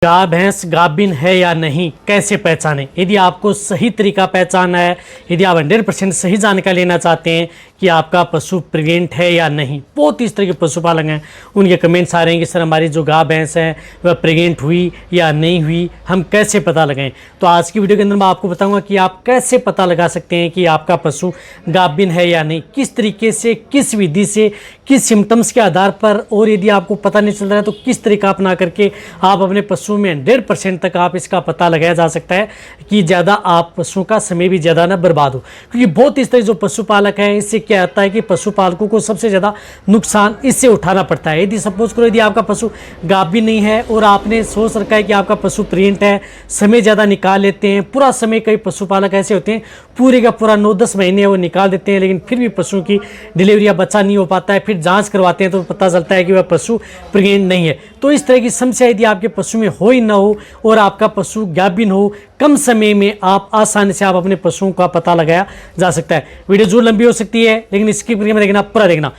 गाय भैंस गाभिन है या नहीं कैसे पहचानें। यदि आपको सही तरीका पहचानना है, यदि आप 100% सही जानकारी लेना चाहते हैं कि आपका पशु प्रेग्नेंट है या नहीं। बहुत इस तरह के पशुपालक हैं, उनके कमेंट्स आ रहे हैं कि सर हमारी जो गाय भैंस है वह प्रेग्नेंट हुई या नहीं हुई, हम कैसे पता लगाएं। तो आज की वीडियो के अंदर मैं आपको बताऊंगा कि आप कैसे पता लगा सकते हैं कि आपका पशु गाभिन है या नहीं, किस तरीके से, किस विधि से, किस सिम्टम्स के आधार पर, और यदि आपको पता नहीं चल रहा है तो किस तरीका अपना करके आप अपने पशु में 100% तक आप इसका पता लगाया जा सकता है कि ज़्यादा आप पशुओं का समय भी ज़्यादा ना बर्बाद हो। क्योंकि बहुत इस तरह जो पशुपालक हैं, इससे क्या होता है कि पशुपालकों को सबसे ज़्यादा नुकसान इससे उठाना पड़ता है। यदि सपोज करो यदि आपका पशु गाभिन नहीं है और आपने सोच रखा है कि आपका पशु प्रेग्नेंट है, समय ज़्यादा निकाल लेते हैं, पूरा समय, कई पशुपालक ऐसे होते हैं पूरे का पूरा 9-10 महीने वो निकाल देते हैं, लेकिन फिर भी पशु की डिलीवरी या बच्चा नहीं हो पाता है। फिर जांच करवाते हैं तो पता चलता है कि वह पशु प्रेग्नेंट नहीं है। तो इस तरह की समस्या यदि आपके पशु में हो ही ना हो और आपका पशु गाभिन हो, कम समय में आप आसानी से आप अपने पशुओं का पता लगाया जा सकता है। वीडियो जरूर लंबी हो सकती है, लेकिन स्किप करके देखना, पूरा देखना।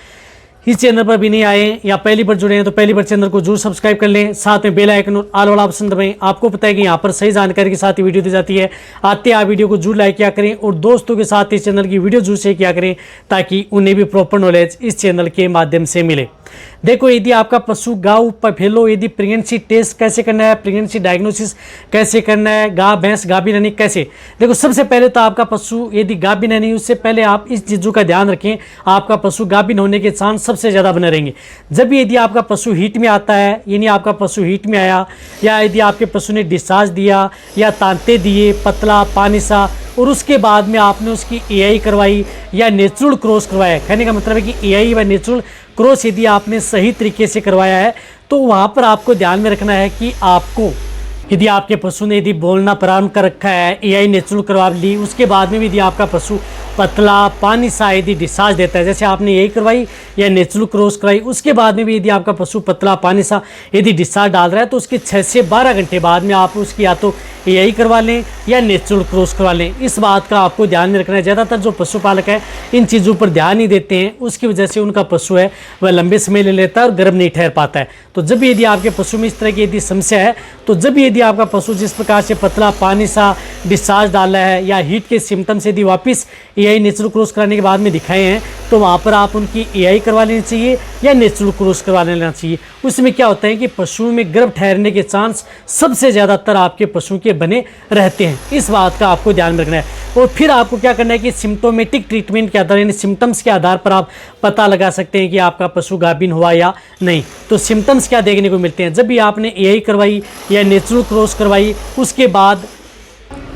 इस चैनल पर भी नहीं आए या पहली बार जुड़े हैं तो पहली बार चैनल को जरूर सब्सक्राइब कर लें, साथ में बेल आइकन और ऑल वाला ऑप्शन दबाएं। आपको पता है कि यहाँ पर सही जानकारी के साथ ही वीडियो दी जाती है। आते आप वीडियो को जरूर लाइक किया करें और दोस्तों के साथ इस चैनल की वीडियो जरूर शेयर किया करें ताकि उन्हें भी प्रॉपर नॉलेज इस चैनल के माध्यम से मिले। देखो, यदि आपका पशु गाँव पफेलो, यदि प्रेगनेंसी टेस्ट कैसे करना है, प्रेगनेंसी डायग्नोसिस कैसे करना है, गाय भैंस गाभिन है नहीं कैसे। देखो, सबसे पहले तो आपका पशु यदि गाभिन है नहीं, उससे पहले आप इस चीज़ों का ध्यान रखें, आपका पशु गाभिन होने के चांस सबसे ज़्यादा बने रहेंगे जब भी यदि आपका पशु हीट में आता है, यानी आपका पशु हीट में आया, या यदि आपके पशु ने डिस्चार्ज दिया या तांते दिए पतला पानी सा, और उसके बाद में आपने उसकी एआई करवाई या नेचुरल क्रॉस करवाया। कहने का मतलब है कि एआई व नेचुरल क्रॉस यदि आपने सही तरीके से करवाया है तो वहाँ पर आपको ध्यान में रखना है कि आपको, यदि आपके पशु ने यदि बोलना प्रारंभ कर रखा है, एआई नेचुरल करवा ली, उसके बाद में भी यदि आपका पशु पतला पानी सा यदि डिस्चार्ज देता है, जैसे आपने एआई करवाई या नेचुरल क्रॉस करवाई, उसके बाद में भी यदि आपका पशु पतला पानी सा यदि डिस्चार्ज डाल रहा है तो उसके 6 से 12 घंटे बाद में आप उसकी या तो एआई करवा लें या नेचुरल क्रॉस करवा लें। इस बात का आपको ध्यान में रखना है। ज़्यादातर जो पशुपालक है इन चीज़ों पर ध्यान नहीं देते हैं, उसकी वजह से उनका पशु है वह लंबे समय ले लेता है और गर्भ नहीं ठहर पाता है। तो जब यदि आपके पशु में इस तरह की यदि समस्या है, तो जब यदि आपका पशु जिस प्रकार से पतला पानी सा डिस्चार्ज डाला है या हीट के सिम्टम्स यदि वापस एआई नेचुरल क्रॉस कराने के बाद में दिखाए हैं, तो वहाँ पर आप उनकी एआई करवा लेनी चाहिए या नेचुरल क्रॉस करवा लेना चाहिए। उसमें क्या होता है कि पशुओं में गर्भ ठहरने के चांस सबसे ज़्यादातर आपके पशु के बने रहते हैं। इस बात का आपको ध्यान रखना है। और फिर आपको क्या करना है कि सिम्टोमेटिक ट्रीटमेंट के आधार, यानी सिम्टम्स के आधार पर आप पता लगा सकते हैं कि आपका पशु गाभिन हुआ या नहीं। तो सिम्टम्स क्या देखने को मिलते हैं, जब भी आपने एआई करवाई या नेचुरल क्रॉस करवाई, उसके बाद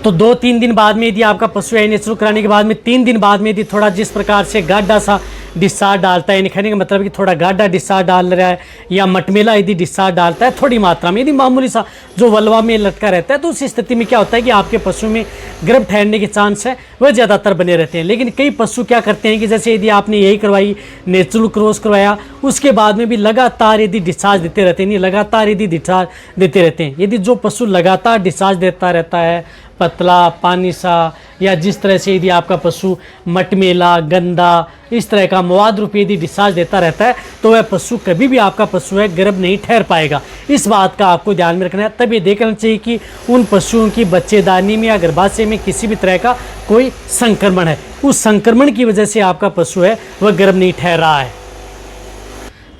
तो 2-3 दिन बाद में यदि आपका पशु एआई नेचुरल कराने के बाद में 3 दिन बाद में यदि थोड़ा जिस प्रकार से गाढ़ा सा डिस्चार्ज डालता है, यानी कहने का मतलब कि थोड़ा गाढ़ा डिस्चार्ज डाल रहा है या मटमेला यदि डिस्चार्ज डालता है थोड़ी मात्रा में, यदि मामूली सा जो वलवा में लटका रहता है, तो उस स्थिति में क्या होता है कि आपके पशु में गर्भ ठहरने के चांस है वह ज़्यादातर बने रहते हैं। लेकिन कई पशु क्या करते हैं कि जैसे यदि आपने यही करवाई, नेचुरल क्रॉस करवाया, उसके बाद में भी लगातार यदि डिस्चार्ज देते रहते हैं, नहीं लगातार यदि डिस्चार्ज देते रहते हैं, यदि जो पशु लगातार डिस्चार्ज देता रहता है पतला पानी सा, या जिस तरह से यदि आपका पशु मटमेला गंदा इस तरह का मवाद रूपी यदि डिस्चार्ज देता रहता है, तो वह पशु कभी भी आपका पशु है गर्भ नहीं ठहर पाएगा। इस बात का आपको ध्यान में रखना है। तब ये देखना चाहिए कि उन पशुओं की बच्चेदानी में या गर्भाशय में किसी भी तरह का कोई संक्रमण है, उस संक्रमण की वजह से आपका पशु है वह गर्भ नहीं ठहर रहा है।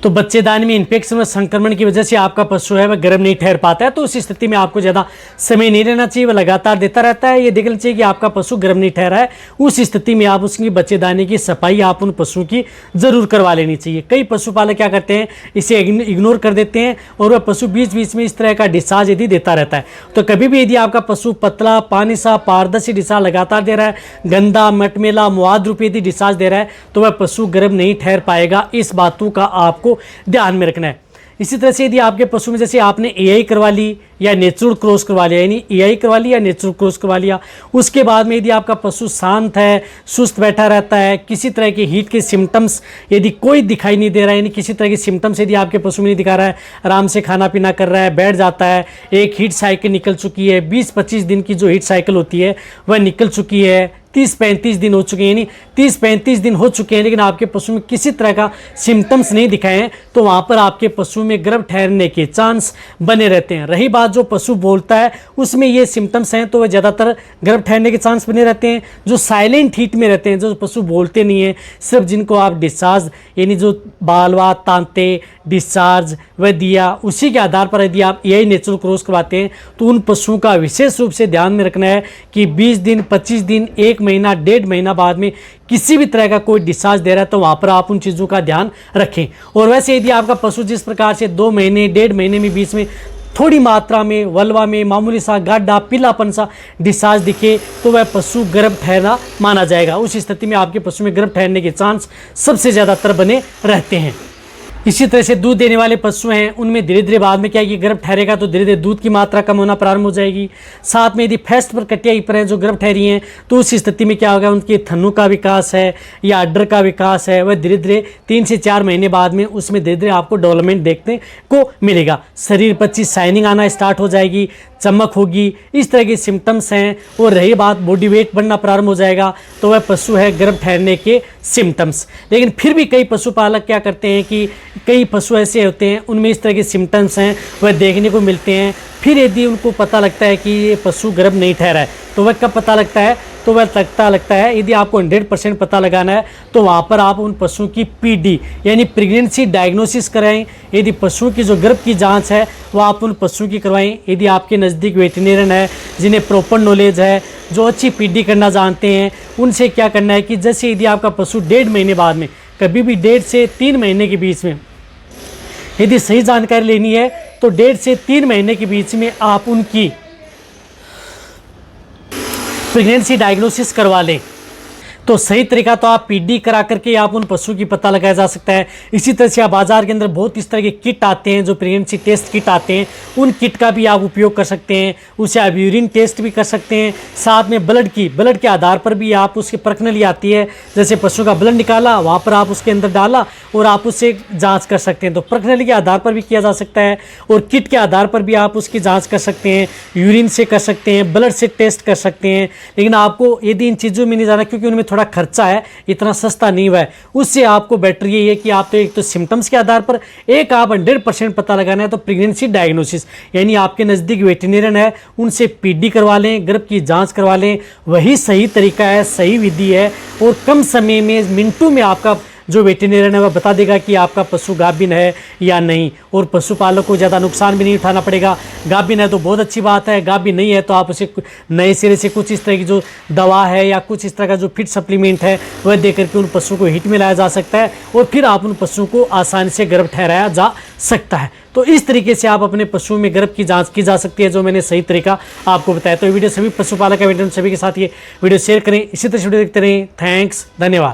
तो बच्चेदानी में इन्फेक्शन व संक्रमण की वजह से आपका पशु है वह गर्भ नहीं ठहर पाता है, तो उस स्थिति में आपको ज़्यादा समय नहीं लेना चाहिए, वह लगातार देता रहता है। ये देखना चाहिए कि आपका पशु गर्भ नहीं ठहरा है, उस स्थिति में आप उसकी बच्चेदानी की सफाई आप उन पशुओं की ज़रूर करवा लेनी चाहिए। कई पशुपालक क्या करते हैं, इसे इग्नोर कर देते हैं और वह पशु बीच बीच में इस तरह का डिस्चार्ज यदि देता रहता है। तो कभी भी यदि आपका पशु पतला पानी सा पारदर्शी डिस्चार्ज लगातार दे रहा है, गंदा मटमेला मुआद रूपी यदि डिस्चार्ज दे रहा है, तो वह पशु गर्भ नहीं ठहर पाएगा। इस बातों का आपको ध्यान में रखना है। इसी तरह से यदि आपके पशु में जैसे आपने एआई करवा ली या नेचुरल क्रॉस करवा लिया, यानी एआई करवा लिया या नेचुरल क्रॉस करवा लिया, उसके बाद में यदि आपका पशु शांत है, सुस्त बैठा रहता है, किसी तरह के हीट के सिम्टम्स यदि कोई दिखाई नहीं दे रहा है, यानी किसी तरह के सिम्टम्स यदि आपके पशु में नहीं दिखा रहा है, आराम से खाना पीना कर रहा है, बैठ जाता है, एक हीट साइकिल निकल चुकी है, 20-25 दिन की जो हीट साइकिल होती है वह निकल चुकी है, 30-35 दिन हो चुके हैं, यानी 30-35 दिन हो चुके हैं, लेकिन आपके पशु में किसी तरह का सिम्टम्स नहीं दिखाए हैं, तो वहाँ पर आपके पशु में गर्भ ठहरने के चांस बने रहते हैं। रही बात बाद जो पशु बोलता है उसमें ये सिम्टम्स हैं तो वह ज़्यादातर गर्भ ठहरने के चांस बने रहते हैं। जो साइलेंट हीट में रहते हैं, जो पशु बोलते नहीं हैं, सिर्फ जिनको आप डिस्चार्ज यानी जो बालवा, तांते, डिस्चार्ज व दिया, उसी के आधार पर यदि आप यही नेचुरल क्रॉस करवाते हैं तो उन पशुओं का विशेष रूप से ध्यान में रखना है कि 20 दिन, 25 दिन, 1 महीना, 1.5 महीना बाद में किसी भी तरह का कोई डिस्चार्ज दे रहा है तो वहाँ पर आप उन चीज़ों का ध्यान रखें। और वैसे यदि आपका पशु जिस प्रकार से 2 महीने, 1.5 महीने में बीच में थोड़ी मात्रा में वल्वा में मामूली सा गाढ़ा पीलापन सा डिस्चार्ज दिखे तो वह पशु गर्भ ठहरा माना जाएगा। उस स्थिति में आपके पशु में गर्भ ठहरने के चांस सबसे ज़्यादातर बने रहते हैं। इसी तरह से दूध देने वाले पशु हैं, उनमें धीरे धीरे बाद में क्या है कि गर्भ ठहरेगा तो धीरे धीरे दूध की मात्रा कम होना प्रारंभ हो जाएगी। साथ में यदि फेस्ट पर कटियाई पर है जो गर्भ ठहरी हैं तो उस स्थिति में क्या होगा, उनके थन्नू का विकास है या अड्डर का विकास है, वह धीरे धीरे 3 से 4 महीने बाद में उसमें धीरे धीरे आपको डेवलपमेंट देखने को मिलेगा। शरीर पर अच्छी शाइनिंग आना स्टार्ट हो जाएगी, चमक होगी, इस तरह के सिम्टम्स हैं। और रही बात बॉडी वेट बढ़ना प्रारंभ हो जाएगा तो वह पशु है गर्भ ठहरने के सिम्टम्स। लेकिन फिर भी कई पशुपालक क्या करते हैं कि कई पशु ऐसे होते हैं उनमें इस तरह के सिम्टम्स हैं वह देखने को मिलते हैं। फिर यदि उनको पता लगता है कि ये पशु गर्भ नहीं ठहरा है तो वह कब पता लगता है, तो वह लगता है यदि आपको 100% पता लगाना है तो वहाँ पर आप उन पशुओं की पीडी यानी प्रेगनेंसी डायग्नोसिस कराएं। यदि पशुओं की जो गर्भ की जांच है वो आप उन पशुओं की करवाएं। यदि आपके नज़दीक वेटरनरियन है जिन्हें प्रॉपर नॉलेज है, जो अच्छी पीडी करना जानते हैं, उनसे क्या करना है कि जैसे यदि आपका पशु 1.5 महीने बाद में, कभी भी 1.5 से 3 महीने के बीच में यदि सही जानकारी लेनी है तो 1.5 से 3 महीने के बीच में आप उनकी प्रेगनेंसी डायग्नोसिस करवा लें तो सही तरीका तो आप पीडी करा करके आप उन पशु की पता लगाया जा सकता है। इसी तरह से आप बाजार के अंदर बहुत इस तरह के किट आते हैं जो प्रेगनेंसी टेस्ट किट आते हैं, उन किट का भी आप उपयोग कर सकते हैं। उसे आप यूरिन टेस्ट भी कर सकते हैं। साथ में ब्लड के आधार पर भी आप उसकी परखनली आती है, जैसे पशु का ब्लड निकाला वहाँ पर आप उसके अंदर डाला और आप उससे जाँच कर सकते हैं, तो परखनली के आधार पर भी किया जा सकता है। और किट के आधार पर भी आप उसकी जाँच कर सकते हैं, यूरिन से कर सकते हैं, ब्लड से टेस्ट कर सकते हैं। लेकिन आपको यदि इन चीज़ों में नहीं जाना क्योंकि उनमें थोड़ा खर्चा है, इतना सस्ता नहीं हुआ है, उससे आपको बेटर ये है कि आप तो एक तो सिम्टम्स के आधार पर एक आप 100% पता लगाना है तो प्रेगनेंसी डायग्नोसिस यानी आपके नज़दीक वेटरनरियन है उनसे पीडी करवा लें, गर्भ की जांच करवा लें, वही सही तरीका है, सही विधि है। और कम समय में मिनटों में आपका जो वेटरनरियन है वह बता देगा कि आपका पशु गाभिन है या नहीं, और पशुपालक को ज़्यादा नुकसान भी नहीं उठाना पड़ेगा। गाभिन है तो बहुत अच्छी बात है, गाभिन नहीं है तो आप उसे नए सिरे से कुछ इस तरह की जो दवा है या कुछ इस तरह का जो फिट सप्लीमेंट है वह दे करके उन पशुओं को हिट में लाया जा सकता है और फिर आप उन पशुओं को आसानी से गर्भ ठहराया जा सकता है। तो इस तरीके से आप अपने पशुओं में गर्भ की जांच की जा सकती है, जो मैंने सही तरीका आपको बताया। तो ये वीडियो सभी पशुपालक सभी के साथ ये वीडियो शेयर करें, इसी तरह से वीडियो देखते रहें। थैंक्स, धन्यवाद।